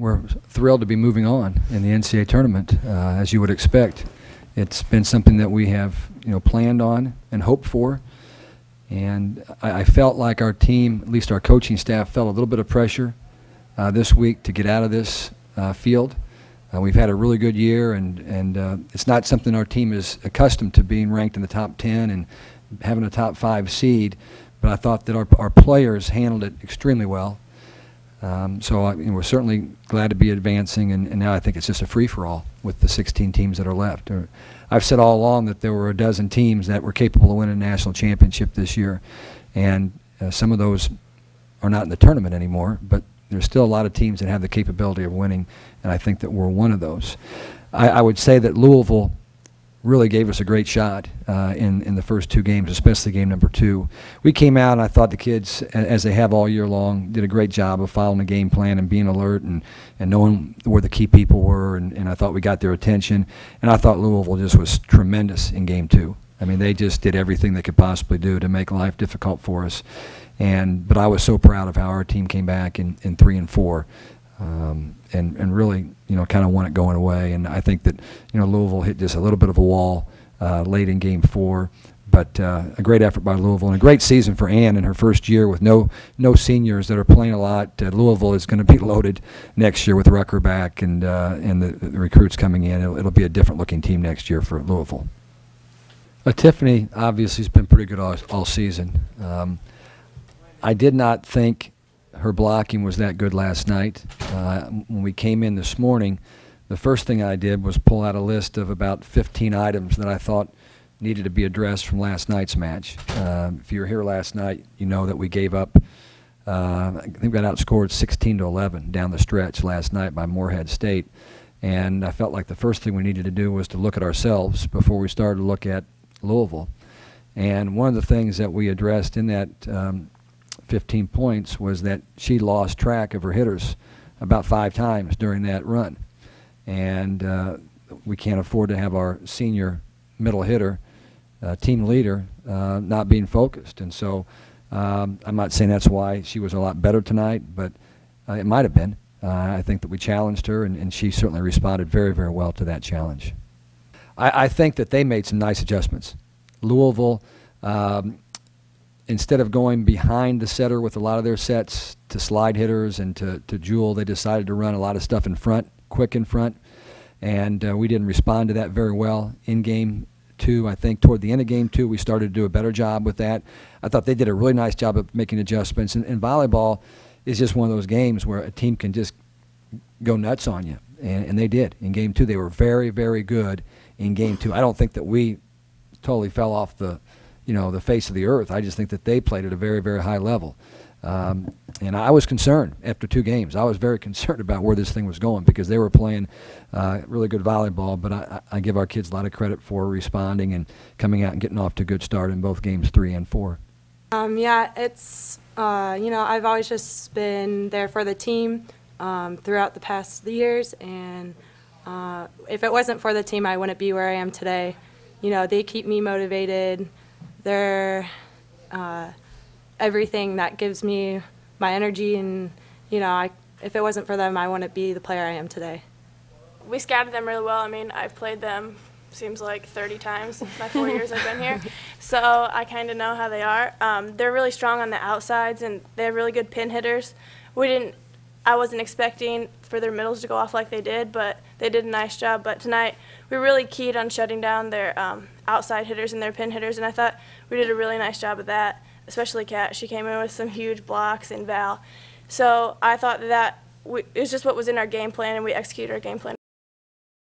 we're thrilled to be moving on in the NCAA tournament, as you would expect. It's been something that we have, planned on and hoped for. And I felt like our team, at least our coaching staff, felt a little bit of pressure this week to get out of this field. We've had a really good year, and it's not something our team is accustomed to, being ranked in the top 10 and having a top 5 seed. But I thought that our players handled it extremely well. So we're certainly glad to be advancing, and now I think it's just a free-for-all with the 16 teams that are left. I've said all along that there were a dozen teams that were capable of winning a national championship this year, and some of those are not in the tournament anymore, but there's still a lot of teams that have the capability of winning, and I think that we're one of those. I would say that Louisville really gave us a great shot in the first 2 games, especially game number 2. We came out, and I thought the kids, as they have all year long, did a great job of following the game plan and being alert and knowing where the key people were, and I thought we got their attention. And I thought Louisville just was tremendous in game 2. I mean, they just did everything they could possibly do to make life difficult for us. But I was so proud of how our team came back in 3 and 4. And really, kind of won it going away. And I think that, Louisville hit just a little bit of a wall late in game 4. But a great effort by Louisville, and a great season for Ann in her first year with no seniors that are playing a lot. Louisville is going to be loaded next year with Rucker back and the recruits coming in. It'll be a different-looking team next year for Louisville. Tiffany obviously has been pretty good all season. I did not think her blocking was that good last night. When we came in this morning, the first thing I did was pull out a list of about 15 items that I thought needed to be addressed from last night's match. If you were here last night, you know that we gave up, I think we got outscored 16-11 down the stretch last night by Morehead State. And I felt like the first thing we needed to do was to look at ourselves before we started to look at Louisville. And one of the things that we addressed in that 15 points was that she lost track of her hitters about 5 times during that run. And we can't afford to have our senior middle hitter, team leader, not being focused. And so I'm not saying that's why she was a lot better tonight, but it might have been. I think that we challenged her, and she certainly responded very, very well to that challenge. I think that they made some nice adjustments. Louisville, instead of going behind the setter with a lot of their sets to slide hitters and to jewel, they decided to run a lot of stuff in front, quick in front. And we didn't respond to that very well in game 2. I think toward the end of game 2, we started to do a better job with that. I thought they did a really nice job of making adjustments. And volleyball is just one of those games where a team can just go nuts on you. And they did. In game 2, they were very, very good in game 2. I don't think that we totally fell off the face of the earth. I just think that they played at a very, very high level. And I was concerned after 2 games. I was very concerned about where this thing was going because they were playing really good volleyball, but I give our kids a lot of credit for responding and coming out and getting off to a good start in both games 3 and 4. Yeah, it's, I've always just been there for the team throughout the past years, and if it wasn't for the team, I wouldn't be where I am today. They keep me motivated. They're everything that gives me my energy, and if it wasn't for them, I wouldn't be the player I am today. We scouted them really well. I mean, I've played them seems like 30 times my 4 years I've been here, so I kind of know how they are. They're really strong on the outsides, and they have really good pin hitters. I wasn't expecting for their middles to go off like they did, but they did a nice job. But tonight, we really keyed on shutting down their outside hitters and their pin hitters, and I thought we did a really nice job of that, especially Kat. She came in with some huge blocks, and Val. So I thought that it was just what was in our game plan, and we executed our game plan.